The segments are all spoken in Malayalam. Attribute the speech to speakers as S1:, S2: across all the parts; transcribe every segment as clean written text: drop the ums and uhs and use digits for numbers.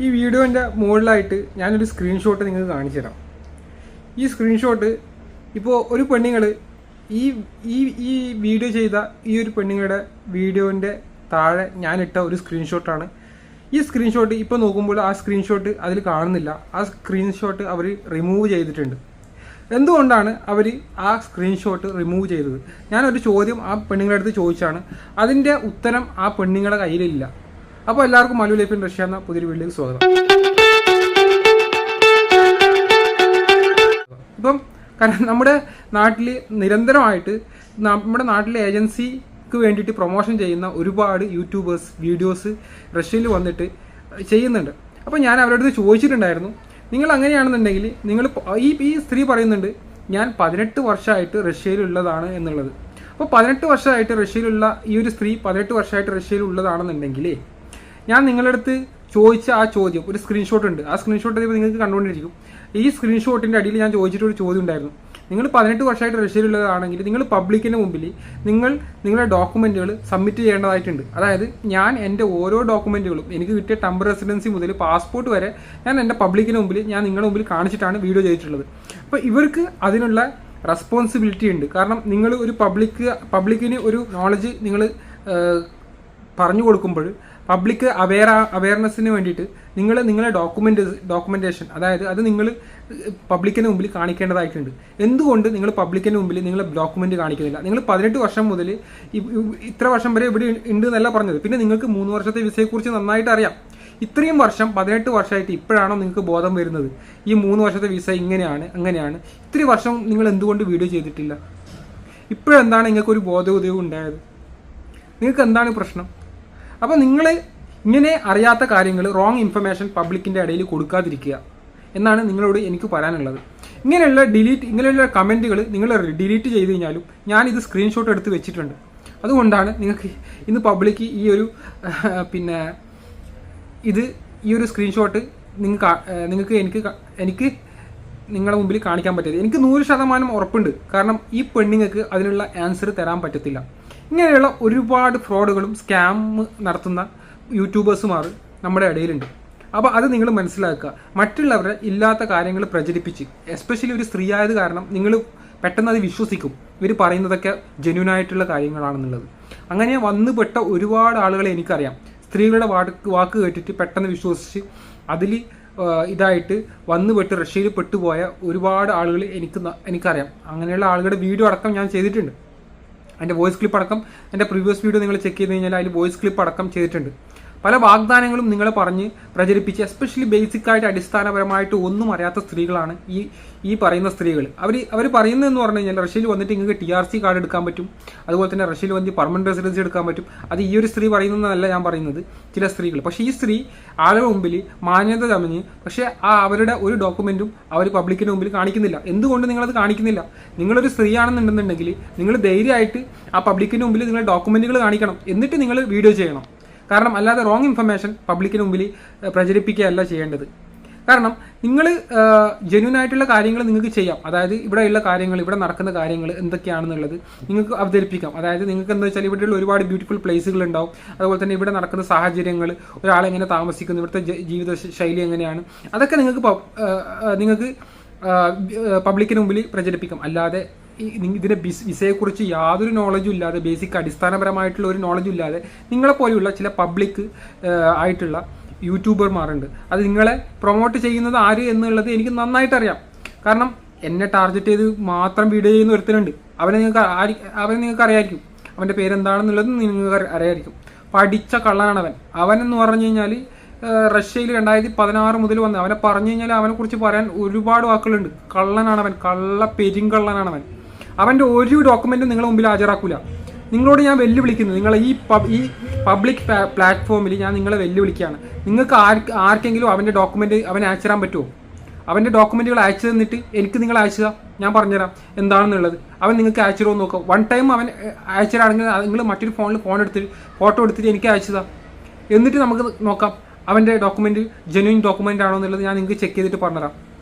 S1: ഈ വീഡിയോൻ്റെ മുകളിലായിട്ട് ഞാനൊരു സ്ക്രീൻഷോട്ട് നിങ്ങൾക്ക് കാണിച്ചു തരാം. ഈ സ്ക്രീൻഷോട്ട് ഇപ്പോൾ ഒരു പെണ്ണുങ്ങൾ ഈ ഈ ഈ വീഡിയോ ചെയ്ത ഈ ഒരു പെണ്ണുങ്ങളുടെ വീഡിയോൻ്റെ താഴെ ഞാനിട്ട ഒരു സ്ക്രീൻഷോട്ടാണ്. ഈ സ്ക്രീൻഷോട്ട് ഇപ്പോൾ നോക്കുമ്പോൾ ആ സ്ക്രീൻഷോട്ട് അതിൽ കാണുന്നില്ല. ആ സ്ക്രീൻഷോട്ട് അവർ റിമൂവ് ചെയ്തിട്ടുണ്ട്. എന്തുകൊണ്ടാണ് അവർ ആ സ്ക്രീൻഷോട്ട് റിമൂവ് ചെയ്തത്? ഞാനൊരു ചോദ്യം ആ പെണ്ണുങ്ങളുടെ അടുത്ത് ചോദിച്ചാണ്. അതിൻ്റെ ഉത്തരം ആ പെണ്ണുങ്ങളുടെ കയ്യിലില്ല. അപ്പോൾ എല്ലാവർക്കും മല്ലു ലൈഫ് ഇൻ റഷ്യ എന്ന പുതിയൊരു വീഡിയോയിലേക്ക് സ്വാഗതം. ഇപ്പം കാരണം നമ്മുടെ നാട്ടിൽ നിരന്തരമായിട്ട് നമ്മുടെ നാട്ടിലെ ഏജൻസിക്ക് വേണ്ടിയിട്ട് പ്രൊമോഷൻ ചെയ്യുന്ന ഒരുപാട് യൂട്യൂബേഴ്സ് വീഡിയോസ് റഷ്യയിൽ വന്നിട്ട് ചെയ്യുന്നുണ്ട്. അപ്പോൾ ഞാൻ അവരുടെ അടുത്ത് ചോദിച്ചിട്ടുണ്ടായിരുന്നു, നിങ്ങൾ അങ്ങനെയാണെന്നുണ്ടെങ്കിൽ നിങ്ങൾ ഈ സ്ത്രീ പറയുന്നുണ്ട് ഞാൻ 18 വർഷമായിട്ട് റഷ്യയിലുള്ളതാണ് എന്നുള്ളത്. അപ്പോൾ 18 വർഷമായിട്ട് റഷ്യയിലുള്ള ഈ ഒരു സ്ത്രീ 18 വർഷമായിട്ട് റഷ്യയിലുള്ളതാണെന്നുണ്ടെങ്കിൽ ഞാൻ നിങ്ങളുടെ അടുത്ത് ചോദിച്ച ആ ചോദ്യം ഒരു സ്ക്രീൻഷോട്ട് ഉണ്ട്. ആ സ്ക്രീൻഷോട്ട് നിങ്ങൾക്ക് കണ്ടുകൊണ്ടിരിക്കും. ഈ സ്ക്രീൻഷോട്ടിൻ്റെ അടിയിൽ ഞാൻ ചോദിച്ചിട്ടൊരു ചോദ്യം ഉണ്ടായിരുന്നു. നിങ്ങൾ 18 വർഷമായിട്ട് റഷ്യയിലുള്ളതാണെങ്കിൽ നിങ്ങൾ പബ്ലിക്കിന് മുമ്പിൽ നിങ്ങളുടെ ഡോക്യുമെൻറ്റുകൾ സബ്മിറ്റ് ചെയ്യേണ്ടതായിട്ടുണ്ട്. അതായത് ഞാൻ എൻ്റെ ഓരോ ഡോക്യുമെൻറ്റുകളും എനിക്ക് കിട്ടിയ ടെമ്പററി റെസിഡൻസി മുതൽ പാസ്പോർട്ട് വരെ ഞാൻ എൻ്റെ പബ്ലിക്കിന് മുമ്പിൽ ഞാൻ നിങ്ങളുടെ മുമ്പിൽ കാണിച്ചിട്ടാണ് വീഡിയോ ചെയ്തിട്ടുള്ളത്. അപ്പോൾ ഇവർക്ക് അതിനുള്ള റെസ്പോൺസിബിലിറ്റി ഉണ്ട്. കാരണം നിങ്ങൾ ഒരു പബ്ലിക്കിന് ഒരു നോളജ് നിങ്ങൾ പറഞ്ഞു കൊടുക്കുമ്പോൾ പബ്ലിക് അവയർനെസ്സിന് വേണ്ടിയിട്ട് നിങ്ങളെ ഡോക്യുമെൻറ്റേഷൻ അതായത് അത് നിങ്ങൾ പബ്ലിക്കിന് മുമ്പിൽ കാണിക്കേണ്ടതായിട്ടുണ്ട്. എന്തുകൊണ്ട് നിങ്ങൾ പബ്ലിക്കിന് മുമ്പിൽ നിങ്ങൾ ഡോക്യുമെൻ്റ് കാണിക്കുന്നില്ല? നിങ്ങൾ 18 വർഷം മുതൽ ഇത്ര വർഷം വരെ ഇവിടെ ഉണ്ട് എന്നല്ല പറഞ്ഞത്. പിന്നെ നിങ്ങൾക്ക് 3 വർഷത്തെ വിസയെക്കുറിച്ച് നന്നായിട്ട് അറിയാം. ഇത്രയും വർഷം 18 വർഷമായിട്ട് ഇപ്പോഴാണോ നിങ്ങൾക്ക് ബോധം വരുന്നത് ഈ 3 വർഷത്തെ വിസ ഇങ്ങനെയാണ് അങ്ങനെയാണ്? ഇത്രയും വർഷം നിങ്ങൾ എന്തുകൊണ്ട് വീഡിയോ ചെയ്തിട്ടില്ല? ഇപ്പോഴെന്താണ് നിങ്ങൾക്കൊരു ബോധോദയവും ഉണ്ടായത്? നിങ്ങൾക്ക് എന്താണ് പ്രശ്നം? അപ്പോൾ നിങ്ങൾ ഇങ്ങനെ അറിയാത്ത കാര്യങ്ങൾ റോങ് ഇൻഫർമേഷൻ പബ്ലിക്കിൻ്റെ ഇടയിൽ കൊടുക്കാതിരിക്കുക എന്നാണ് നിങ്ങളോട് എനിക്ക് പറയാനുള്ളത്. ഇങ്ങനെയുള്ള കമൻറ്റുകൾ നിങ്ങൾ ഡിലീറ്റ് ചെയ്ത് കഴിഞ്ഞാലും ഞാനിത് സ്ക്രീൻഷോട്ട് എടുത്ത് വെച്ചിട്ടുണ്ട്. അതുകൊണ്ടാണ് നിങ്ങൾക്ക് ഇന്ന് പബ്ലിക്ക് ഈ ഒരു ഈ ഒരു സ്ക്രീൻഷോട്ട് നിങ്ങൾക്ക് എനിക്ക് നിങ്ങളുടെ മുമ്പിൽ കാണിക്കാൻ പറ്റിയത്. എനിക്ക് 100% ഉറപ്പുണ്ട്. കാരണം ഈ പെണ്ണുങ്ങൾക്ക് അതിനുള്ള ആൻസർ തരാൻ പറ്റത്തില്ല. ഇങ്ങനെയുള്ള ഒരുപാട് ഫ്രോഡുകളും സ്കാം നടത്തുന്ന യൂട്യൂബേഴ്സുമാർ നമ്മുടെ ഇടയിലുണ്ട്. അപ്പോൾ അത് നിങ്ങൾ മനസ്സിലാക്കുക. മറ്റുള്ളവരെ ഇല്ലാത്ത കാര്യങ്ങൾ പ്രചരിപ്പിച്ച്, എസ്പെഷ്യലി ഒരു സ്ത്രീ ആയത് കാരണം നിങ്ങൾ പെട്ടെന്ന് അത് വിശ്വസിക്കും ഇവർ പറയുന്നതൊക്കെ ജെന്യൂനായിട്ടുള്ള കാര്യങ്ങളാണെന്നുള്ളത്. അങ്ങനെ വന്നുപെട്ട ഒരുപാട് ആളുകളെ എനിക്കറിയാം. സ്ത്രീകളുടെ വാക്ക് കേട്ടിട്ട് പെട്ടെന്ന് വിശ്വസിച്ച് അതിൽ ഇതായിട്ട് വന്നുപെട്ട് റഷ്യയിൽ പെട്ടുപോയ ഒരുപാട് ആളുകൾ എനിക്കറിയാം. അങ്ങനെയുള്ള ആളുകളുടെ വീഡിയോ അടക്കം ഞാൻ ചെയ്തിട്ടുണ്ട്. അതിൻ്റെ വോയിസ് ക്ലിപ്പ് അടക്കം എൻ്റെ പ്രീവിയസ് വീഡിയോ നിങ്ങൾ ചെക്ക് ചെയ്ത് കഴിഞ്ഞാൽ അതിൽ വോയിസ് ക്ലിപ്പ് അടക്കം ചെയ്തിട്ടുണ്ട്. പല വാഗ്ദാനങ്ങളും നിങ്ങളെ പറഞ്ഞ് പ്രചരിപ്പിച്ച്, എസ്പെഷ്യലി ബേസിക്കായിട്ട് അടിസ്ഥാനപരമായിട്ട് ഒന്നും അറിയാത്ത സ്ത്രീകളാണ് ഈ പറയുന്ന സ്ത്രീകൾ. അവർ പറയുന്നതെന്ന് പറഞ്ഞു കഴിഞ്ഞാൽ റഷ്യയിൽ വന്നിട്ട് നിങ്ങൾക്ക് TRC കാർഡ് എടുക്കാൻ പറ്റും, അതുപോലെ തന്നെ റഷ്യയിൽ വന്ന് പെർമനന്റ് റെസിഡൻസി എടുക്കാൻ പറ്റും. അത് ഈ ഒരു സ്ത്രീ പറയുന്നതല്ല ഞാൻ പറയുന്നത്, ചില സ്ത്രീകൾ. പക്ഷേ ഈ സ്ത്രീ ആളുടെ മുമ്പിൽ മാന്യത ചമഞ്ഞ് പക്ഷേ അവരുടെ ഒരു ഡോക്യുമെൻറ്റും അവർ പബ്ലിക്കിന് മുമ്പിൽ കാണിക്കുന്നില്ല. എന്തുകൊണ്ട് നിങ്ങളത് കാണിക്കുന്നില്ല? നിങ്ങളൊരു സ്ത്രീ ആണെന്നുണ്ടെന്നുണ്ടെങ്കിൽ നിങ്ങൾ ധൈര്യമായിട്ട് ആ പബ്ലിക്കിന് മുമ്പിൽ നിങ്ങളുടെ ഡോക്യുമെൻറ്റുകൾ കാണിക്കണം. എന്നിട്ട് നിങ്ങൾ വീഡിയോ ചെയ്യണം. കാരണം അല്ലാതെ റോങ് ഇൻഫർമേഷൻ പബ്ലിക്കിന് മുമ്പിൽ പ്രചരിപ്പിക്കുകയല്ല ചെയ്യേണ്ടത്. കാരണം നിങ്ങൾ ജെന്യൂനായിട്ടുള്ള കാര്യങ്ങൾ നിങ്ങൾക്ക് ചെയ്യാം. അതായത് ഇവിടെയുള്ള കാര്യങ്ങൾ, ഇവിടെ നടക്കുന്ന കാര്യങ്ങൾ എന്തൊക്കെയാണെന്നുള്ളത് നിങ്ങൾക്ക് അവതരിപ്പിക്കാം. അതായത് നിങ്ങൾക്ക് എന്താ വെച്ചാൽ ഇവിടെയുള്ള ഒരുപാട് ബ്യൂട്ടിഫുൾ പ്ലേസുകൾ ഉണ്ടാവും. അതുപോലെ തന്നെ ഇവിടെ നടക്കുന്ന സാഹചര്യങ്ങൾ, ഒരാളെങ്ങനെ താമസിക്കുന്നു, ഇവിടുത്തെ ജീവിത ശൈലി എങ്ങനെയാണ്, അതൊക്കെ നിങ്ങൾക്ക് പബ്ലിക്കിന് മുമ്പിൽ പ്രചരിപ്പിക്കാം. അല്ലാതെ ഇതിൻ്റെ വിസയെക്കുറിച്ച് യാതൊരു നോളജും ഇല്ലാതെ, ബേസിക് അടിസ്ഥാനപരമായിട്ടുള്ള ഒരു നോളജും ഇല്ലാതെ നിങ്ങളെപ്പോലെയുള്ള ചില പബ്ലിക് ആയിട്ടുള്ള യൂട്യൂബർമാരുണ്ട്. അത് നിങ്ങളെ പ്രൊമോട്ട് ചെയ്യുന്നത് ആര് എന്നുള്ളത് എനിക്ക് നന്നായിട്ട് അറിയാം. കാരണം എന്നെ ടാർഗറ്റ് ചെയ്ത് മാത്രം വീഡിയോ ചെയ്യുന്ന ഒരുത്തനുണ്ട്. അവനെ നിങ്ങൾക്ക് അറിയായിരിക്കും. അവൻ്റെ പേരെന്താണെന്നുള്ളത് നിങ്ങൾക്ക് അറിയായിരിക്കും. പഠിച്ച കള്ളനാണ് അവനെന്ന് പറഞ്ഞു കഴിഞ്ഞാൽ റഷ്യയിൽ 2016 മുതൽ വന്ന് അവനെ പറഞ്ഞു കഴിഞ്ഞാൽ അവനെക്കുറിച്ച് പറയാൻ ഒരുപാട് വാക്കുകളുണ്ട്. കള്ളനാണവൻ, പെരുങ്കള്ളനാണവൻ. അവൻ്റെ ഒരു ഡോക്യുമെൻറ്റും നിങ്ങളുടെ മുമ്പിൽ ഹാജരാക്കൂല. നിങ്ങളോട് ഞാൻ വെല്ലുവിളിക്കുന്നു. നിങ്ങളെ ഈ പബ്ലിക് പ്ലാറ്റ്ഫോമിൽ ഞാൻ നിങ്ങളെ വെല്ലുവിളിക്കുകയാണ്. നിങ്ങൾക്ക് ആർക്കെങ്കിലും അവൻ്റെ ഡോക്യുമെൻറ്റ് അവനെ അയച്ചു തരാൻ പറ്റുമോ? അവൻ്റെ ഡോക്യുമെൻറ്റുകൾ അയച്ചു തന്നിട്ട് എനിക്ക് നിങ്ങൾ അയച്ചു തരാം, ഞാൻ പറഞ്ഞുതരാം എന്താണെന്നുള്ളത്. അവൻ നിങ്ങൾക്ക് അയച്ചു തരുമോ നോക്കാം. വൺ ടൈം അവൻ അയച്ചു തരാണെങ്കിൽ നിങ്ങൾ മറ്റൊരു ഫോട്ടോ എടുത്തിട്ട് എനിക്ക് അയച്ചു തരാം. എന്നിട്ട് നമുക്ക് നോക്കാം അവൻ്റെ ഡോക്യുമെൻറ്റ് ജെന്യൂൻ ഡോക്യുമെൻ്റ് ആണോ എന്നുള്ളത് ഞാൻ നിങ്ങൾക്ക് ചെക്ക് ചെയ്തിട്ട് പറഞ്ഞുതരാം.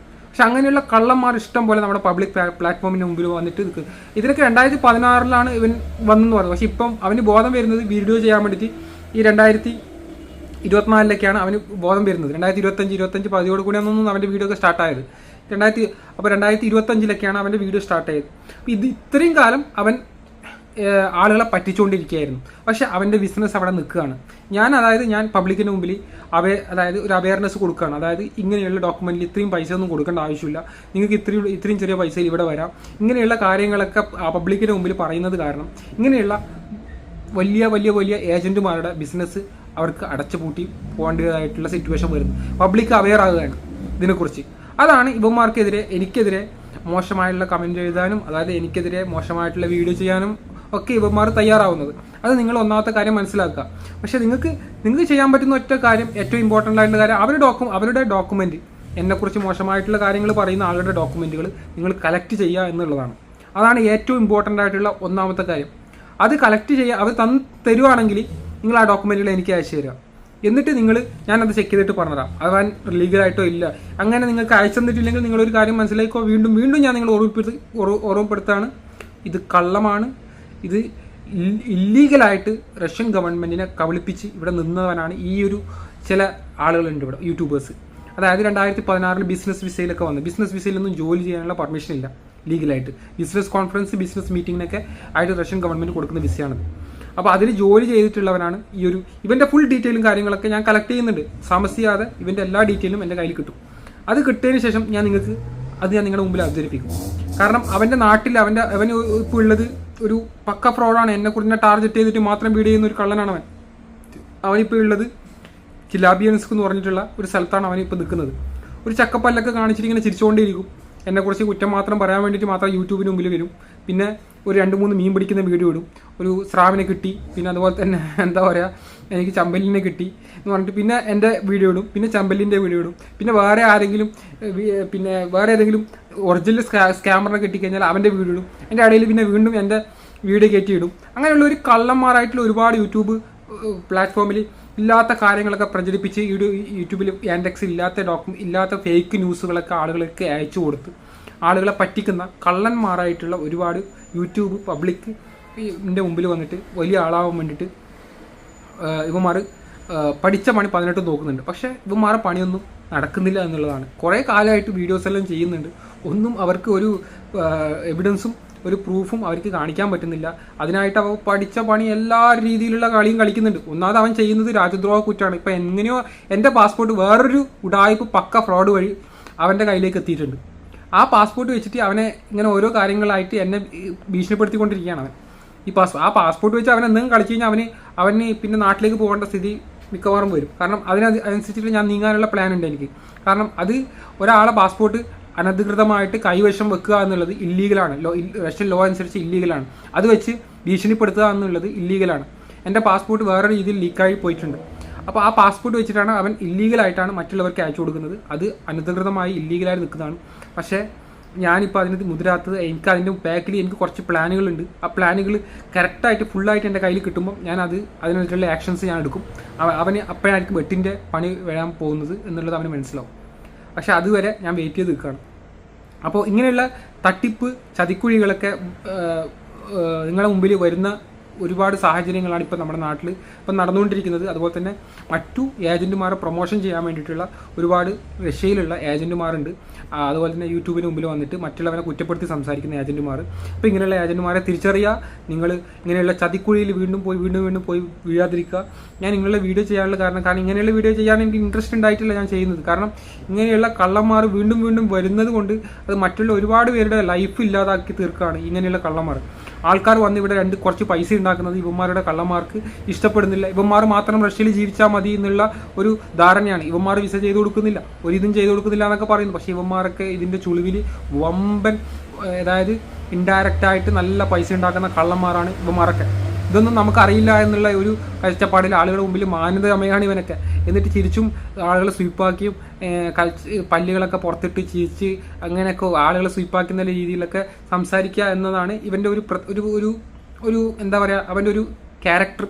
S1: പക്ഷെ അങ്ങനെയുള്ള കള്ളന്മാർ ഇഷ്ടം പോലെ നമ്മുടെ പബ്ലിക് പ്ലാറ്റ്ഫോമിന് മുമ്പിൽ വന്നിട്ട് നിൽക്കുന്നത്. ഇതിനൊക്കെ 2016 ഇവൻ വന്നെന്ന് പറഞ്ഞു. പക്ഷെ ഇപ്പം അവന് ബോധം വരുന്നത് വീഡിയോ ചെയ്യാൻ വേണ്ടിയിട്ട് ഈ 2024 അവന് ബോധം വരുന്നത്. 2025 പകുതിയോട് കൂടിയാണെന്നൊന്നും അവൻ്റെ വീഡിയോ ഒക്കെ സ്റ്റാർട്ടായത്. 2025 അവൻ്റെ വീഡിയോ സ്റ്റാർട്ട് ചെയ്തത്. ഇത് ഇത്രയും കാലം അവൻ ആളുകളെ പറ്റിച്ചുകൊണ്ടിരിക്കുകയായിരുന്നു. പക്ഷെ അവൻ്റെ ബിസിനസ് അവിടെ നിൽക്കുകയാണ്. ഞാൻ പബ്ലിക്കിന് മുമ്പിൽ അതായത് ഒരു അവയർനെസ് കൊടുക്കുകയാണ്. അതായത് ഇങ്ങനെയുള്ള ഡോക്യുമെന്റിൽ ഇത്രയും പൈസ ഒന്നും കൊടുക്കേണ്ട ആവശ്യമില്ല, നിങ്ങൾക്ക് ഇത്രയും ചെറിയ പൈസയിൽ ഇവിടെ വരാം, ഇങ്ങനെയുള്ള കാര്യങ്ങളൊക്കെ പബ്ലിക്കിന് മുമ്പിൽ പറയുന്നത് കാരണം ഇങ്ങനെയുള്ള വലിയ വലിയ വലിയ ഏജന്റുമാരുടെ ബിസിനസ് അവർക്ക് അടച്ചുപൂട്ടി പോകേണ്ടതായിട്ടുള്ള സിറ്റുവേഷൻ വരുന്നു. പബ്ലിക് അവെയർ ആകുകയാണ് ഇതിനെക്കുറിച്ച്. അതാണ് ഇവന്മാർക്കെതിരെ എനിക്കെതിരെ മോശമായിട്ടുള്ള കമൻറ്റ് എഴുതാനും അതായത് എനിക്കെതിരെ മോശമായിട്ടുള്ള വീഡിയോ ചെയ്യാനും ഒക്കെ ഇവന്മാർ തയ്യാറാവുന്നത്. അത് നിങ്ങൾ ഒന്നാമത്തെ കാര്യം മനസ്സിലാക്കുക. പക്ഷേ നിങ്ങൾക്ക് ചെയ്യാൻ പറ്റുന്ന ഒറ്റ കാര്യം, ഏറ്റവും ഇമ്പോർട്ടൻ്റ് ആയിട്ടുള്ള കാര്യം, അവരുടെ ഡോക്യുമെൻറ്റ്, എന്നെക്കുറിച്ച് മോശമായിട്ടുള്ള കാര്യങ്ങൾ പറയുന്ന ആളുടെ ഡോക്യുമെൻറ്റുകൾ നിങ്ങൾ കളക്ട് ചെയ്യുക എന്നുള്ളതാണ്. അതാണ് ഏറ്റവും ഇമ്പോർട്ടൻ്റ് ആയിട്ടുള്ള ഒന്നാമത്തെ കാര്യം. അത് കളക്ട് ചെയ്യുക, അവർ തരുവാണെങ്കിൽ നിങ്ങൾ ആ ഡോക്യുമെൻറ്റുകൾ എനിക്ക് അയച്ചു തരിക. എന്നിട്ട് ഞാനത് ചെക്ക് ചെയ്തിട്ട് പറഞ്ഞുതരാം അവൻ ലീഗലായിട്ടോ ഇല്ല. അങ്ങനെ നിങ്ങൾക്ക് അയച്ചു തന്നിട്ടില്ലെങ്കിൽ നിങ്ങളൊരു കാര്യം മനസ്സിലാക്കോ, വീണ്ടും ഞാൻ നിങ്ങൾ ഓർമ്മപ്പെടുത്താണ്, ഇത് കള്ളമാണ്. ഇത് ഇല്ലീഗലായിട്ട് റഷ്യൻ ഗവൺമെൻറ്റിനെ കബളിപ്പിച്ച് ഇവിടെ നിന്നവനാണ് ഈ ഒരു ചില ആളുകളുണ്ട് ഇവിടെ, യൂട്യൂബേഴ്സ്. അതായത് 2016 ബിസിനസ് വിസയിലൊക്കെ വന്നു. ബിസിനസ് വിസയിലൊന്നും ജോലി ചെയ്യാനുള്ള പെർമിഷൻ ഇല്ല ലീഗലായിട്ട്. ബിസിനസ് കോൺഫറൻസ്, ബിസിനസ് മീറ്റിങ്ങിനൊക്കെ ആയിട്ട് റഷ്യൻ ഗവൺമെൻറ് കൊടുക്കുന്ന വിസയാണത്. അപ്പോൾ അതിൽ ജോലി ചെയ്തിട്ടുള്ളവനാണ് ഇവൻ്റെ ഫുൾ ഡീറ്റെയിലും കാര്യങ്ങളൊക്കെ ഞാൻ കളക്ട് ചെയ്യുന്നുണ്ട്. താമസിയാതെ ഇവൻ്റെ എല്ലാ ഡീറ്റെയിലും എൻ്റെ കയ്യിൽ കിട്ടും. അത് കിട്ടിയതിന് ശേഷം ഞാൻ നിങ്ങളുടെ മുമ്പിൽ അവതരിപ്പിക്കും. കാരണം അവൻ്റെ നാട്ടിൽ അവന് ഇപ്പോൾ ഉള്ളത് ഒരു പക്ക ഫ്രോഡാണ്. എന്നെ ടാർഗറ്റ് ചെയ്തിട്ട് മാത്രം വീഡിയോ ചെയ്യുന്ന ഒരു കള്ളനാണ് അവനിപ്പോൾ ഉള്ളത്. ചിലാബിയൻസ്ക് എന്ന് പറഞ്ഞിട്ടുള്ള ഒരു സ്ഥലത്താണ് അവനിപ്പോൾ നിൽക്കുന്നത്. ഒരു ചക്കപ്പല്ലൊക്കെ കാണിച്ചിട്ട് ഇങ്ങനെ ചിരിച്ചുകൊണ്ടേയിരിക്കും. എന്നെക്കുറിച്ച് കുറ്റം മാത്രം പറയാൻ വേണ്ടിയിട്ട് മാത്രം യൂട്യൂബിന് മുമ്പിൽ വരും. പിന്നെ ഒരു 2-3 മീൻ പിടിക്കുന്ന വീഡിയോ ഇടും. ഒരു സ്രാവിനെ കിട്ടി, പിന്നെ അതുപോലെ തന്നെ എന്താ പറയുക, എനിക്ക് ചമ്പലിനെ കിട്ടി എന്ന് പറഞ്ഞിട്ട് പിന്നെ എൻ്റെ വീഡിയോ ഇടും, പിന്നെ ചമ്പലിൻ്റെ വീഡിയോ ഇടും, പിന്നെ വേറെ ഏതെങ്കിലും ഒറിജിനൽ സ്കാമറിനെ കിട്ടിക്കഴിഞ്ഞാൽ അവൻ്റെ വീഡിയോ ഇടും. എൻ്റെ ഇടയിൽ പിന്നെ വീണ്ടും എൻ്റെ വീഡിയോ കയറ്റിയിടും. അങ്ങനെയുള്ള ഒരു കള്ളന്മാരായിട്ടുള്ള ഒരുപാട് യൂട്യൂബ് പ്ലാറ്റ്ഫോമിൽ ഇല്ലാത്ത കാര്യങ്ങളൊക്കെ പ്രചരിപ്പിച്ച് യൂട്യൂബിൽ യാൻഡെക്സ് ഇല്ലാത്ത ഫേക്ക് ന്യൂസുകളൊക്കെ ആളുകൾക്ക് അയച്ചു കൊടുത്ത് ആളുകളെ പറ്റിക്കുന്ന കള്ളന്മാരായിട്ടുള്ള ഒരുപാട് യൂട്യൂബ് പബ്ലിക്കിൻ്റെ മുമ്പിൽ വന്നിട്ട് വലിയ ആളാവാൻ വേണ്ടിയിട്ട് ഇവന്മാർ പഠിച്ച പണി 18 നോക്കുന്നുണ്ട്. പക്ഷേ ഇവന്മാരെ പണിയൊന്നും നടക്കുന്നില്ല എന്നുള്ളതാണ്. കുറേ കാലമായിട്ട് വീഡിയോസ് എല്ലാം ചെയ്യുന്നുണ്ട്. ഒന്നും അവർക്ക് ഒരു എവിഡൻസും ഒരു പ്രൂഫും അവർക്ക് കാണിക്കാൻ പറ്റുന്നില്ല. അതിനായിട്ട് അവ പഠിച്ച പണി എല്ലാ രീതിയിലുള്ള കളിയും കളിക്കുന്നുണ്ട്. ഒന്നാമത് അവൻ ചെയ്യുന്നത് രാജ്യദ്രോഹ കുറ്റമാണ്. ഇപ്പം എങ്ങനെയോ എൻ്റെ പാസ്പോർട്ട് വേറൊരു ഉടായ്പ പക്ക ഫ്രോഡ് വഴി അവൻ്റെ കയ്യിലേക്ക് എത്തിയിട്ടുണ്ട്. ആ പാസ്പോർട്ട് വെച്ചിട്ട് അവനെ ഇങ്ങനെ ഓരോ കാര്യങ്ങളായിട്ട് എന്നെ ഭീഷണിപ്പെടുത്തിക്കൊണ്ടിരിക്കുകയാണ് അവൻ. ആ പാസ്പോർട്ട് വെച്ച് അവൻ എന്തെങ്കിലും കളിച്ചു കഴിഞ്ഞാൽ അവന് പിന്നെ നാട്ടിലേക്ക് പോകേണ്ട സ്ഥിതി മിക്കവാറും വരും. കാരണം അതിനനുസരിച്ചിട്ട് ഞാൻ നീങ്ങാനുള്ള പ്ലാൻ ഉണ്ട് എനിക്ക്. കാരണം അത് ഒരാളെ പാസ്പോർട്ട് അനധികൃതമായിട്ട് കൈവശം വെക്കുക എന്നുള്ളത് ഇല്ലീഗലാണ്. റഷ്യൻ ലോ അനുസരിച്ച് ഇല്ലീഗലാണ്. അത് വെച്ച് ഭീഷണിപ്പെടുത്തുക എന്നുള്ളത് ഇല്ലീഗലാണ്. എൻ്റെ പാസ്പോർട്ട് വേറെ രീതിയിൽ ലീക്കായി പോയിട്ടുണ്ട്. അപ്പോൾ ആ പാസ്പോർട്ട് വെച്ചിട്ടാണ് അവൻ ഇല്ലീഗലായിട്ടാണ് മറ്റുള്ളവർക്ക് അയച്ചു കൊടുക്കുന്നത്. അത് അനധികൃതമായി ഇല്ലീഗലായി നിൽക്കുന്നതാണ്. പക്ഷേ ഞാനിപ്പോൾ അതിന് മുതിരാത്തത്, എനിക്ക് അതിൻ്റെ ബാക്കിൽ എനിക്ക് കുറച്ച് പ്ലാനുകളുണ്ട്. ആ പ്ലാനുകൾ കറക്റ്റായിട്ട് ഫുള്ളായിട്ട് എൻ്റെ കയ്യിൽ കിട്ടുമ്പോൾ അതിനായിട്ടുള്ള ആക്ഷൻസ് ഞാൻ എടുക്കും. അവന് അപ്പോഴായിരിക്കും വെട്ടിൻ്റെ പണി വരാൻ പോകുന്നത് എന്നുള്ളത് അവന് മനസ്സിലാവും. പക്ഷെ അതുവരെ ഞാൻ വെയിറ്റ് ചെയ്ത് നിൽക്കുകയാണ്. അപ്പോൾ ഇങ്ങനെയുള്ള തട്ടിപ്പ് ചതിക്കുഴികളൊക്കെ നിങ്ങളുടെ മുമ്പിൽ വരുന്ന ഒരുപാട് സാഹചര്യങ്ങളാണ് ഇപ്പോൾ നമ്മുടെ നാട്ടിൽ നടന്നുകൊണ്ടിരിക്കുന്നത്. അതുപോലെ തന്നെ മറ്റു ഏജൻറ്റുമാരെ പ്രൊമോഷൻ ചെയ്യാൻ വേണ്ടിയിട്ടുള്ള ഒരുപാട് റഷ്യയിലുള്ള ഏജൻറ്റുമാരുണ്ട്. അതുപോലെ തന്നെ യൂട്യൂബിന് മുമ്പിൽ വന്നിട്ട് മറ്റുള്ളവരെ കുറ്റപ്പെടുത്തി സംസാരിക്കുന്ന ഏജൻറ്റുമാർ. അപ്പോൾ ഇങ്ങനെയുള്ള ഏജൻറ്റുമാരെ തിരിച്ചറിയുക. നിങ്ങൾ ഇങ്ങനെയുള്ള ചതിക്കുഴിയിൽ വീണ്ടും പോയി വീഴാതിരിക്കുക. ഞാൻ നിങ്ങളുടെ വീഡിയോ ചെയ്യാനുള്ള കാരണം ഇങ്ങനെയുള്ള വീഡിയോ ചെയ്യാൻ എനിക്ക് ഇൻട്രസ്റ്റ് ഉണ്ടായിട്ടില്ല ഞാൻ ചെയ്യുന്നത്. കാരണം ഇങ്ങനെയുള്ള കള്ളന്മാർ വീണ്ടും വരുന്നത് കൊണ്ട് അത് മറ്റുള്ള ഒരുപാട് പേരുടെ ലൈഫ് ഇല്ലാതാക്കി തീർക്കുകയാണ് ഇങ്ങനെയുള്ള കള്ളന്മാർ. ആൾക്കാർ വന്ന് ഇവിടെ കുറച്ച് പൈസ ഉണ്ടാക്കുന്നത് ഇവന്മാരുടെ കള്ളന്മാർക്ക് ഇഷ്ടപ്പെടുന്നില്ല. ഇവന്മാർ മാത്രം റഷ്യയിൽ ജീവിച്ചാൽ മതി എന്നുള്ള ഒരു ധാരണയാണ്. ഇവന്മാർ വിസ ചെയ്ത് കൊടുക്കുന്നില്ല, ഒരിതും ചെയ്ത് കൊടുക്കുന്നില്ല എന്നൊക്കെ പറയുന്നു. പക്ഷേ ഇവന്മാരൊക്കെ ഇതിൻ്റെ ചുളിവിൽ വമ്പൻ, അതായത് ഇൻഡയറക്റ്റായിട്ട് നല്ല പൈസ ഉണ്ടാക്കുന്ന കള്ളന്മാരാണ് ഇവന്മാരൊക്കെ. ഇതൊന്നും നമുക്കറിയില്ല എന്നുള്ള ഒരു കാഴ്ചപ്പാടിൽ ആളുകളുടെ മുമ്പിൽ മാന്യതമയാണ് ഇവനൊക്കെ. എന്നിട്ട് ചിരിച്ചും ആളുകളെ സ്വീപ്പാക്കിയും പല്ലുകളൊക്കെ പുറത്തിട്ട് ചിരിച്ച് അങ്ങനെയൊക്കെ ആളുകളെ സ്വീപ്പാക്കുന്ന രീതിയിലൊക്കെ സംസാരിക്കുക എന്നതാണ് ഇവൻ്റെ ഒരു എന്താ പറയുക, അവൻ്റെ ഒരു ക്യാരക്ടർ.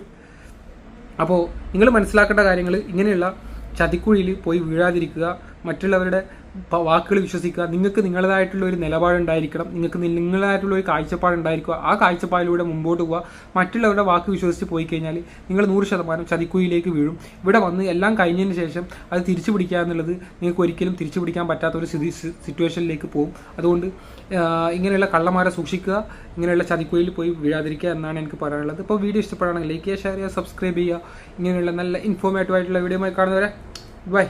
S1: അപ്പോൾ നിങ്ങൾ മനസ്സിലാക്കേണ്ട കാര്യങ്ങൾ, ഇങ്ങനെയുള്ള ചതിക്കുഴിയിൽ പോയി വീഴാതിരിക്കുക, മറ്റുള്ളവരുടെ വാക്കുകൾ വിശ്വസിക്കുക. നിങ്ങൾക്ക് നിങ്ങളുടേതായിട്ടുള്ള ഒരു നിലപാടുണ്ടായിരിക്കണം, നിങ്ങൾക്ക് നിങ്ങളുടേതായിട്ടുള്ള ഒരു കാഴ്ചപ്പാടുണ്ടായിരിക്കുക. ആ കാഴ്ചപ്പാടിലൂടെ മുമ്പോട്ട് പോവുക. മറ്റുള്ളവരുടെ വാക്ക് വിശ്വസിച്ച് പോയി കഴിഞ്ഞാൽ നിങ്ങൾ 100% ചതിക്കുഴിയിലേക്ക് വീഴും. ഇവിടെ വന്ന് എല്ലാം കഴിഞ്ഞതിന് ശേഷം അത് തിരിച്ചു പിടിക്കുക എന്നുള്ളത് നിങ്ങൾക്ക് ഒരിക്കലും തിരിച്ചു പിടിക്കാൻ പറ്റാത്ത ഒരു സിറ്റുവേഷനിലേക്ക് പോകും. അതുകൊണ്ട് ഇങ്ങനെയുള്ള കള്ളന്മാരെ സൂക്ഷിക്കുക, ഇങ്ങനെയുള്ള ചതിക്കുഴിയിൽ പോയി വീഴാതിരിക്കുക എന്നാണ് എനിക്ക് പറയാനുള്ളത്. ഇപ്പോൾ വീഡിയോ ഇഷ്ടപ്പെടുകയാണെങ്കിൽ ലൈക്ക് ചെയ്യുക, ഷെയർ ചെയ്യുക, സബ്സ്ക്രൈബ് ചെയ്യുക. ഇങ്ങനെയുള്ള നല്ല ഇൻഫോർമേറ്റീവ് ആയിട്ടുള്ള വീഡിയോ കാണുന്നവരെ ബൈ.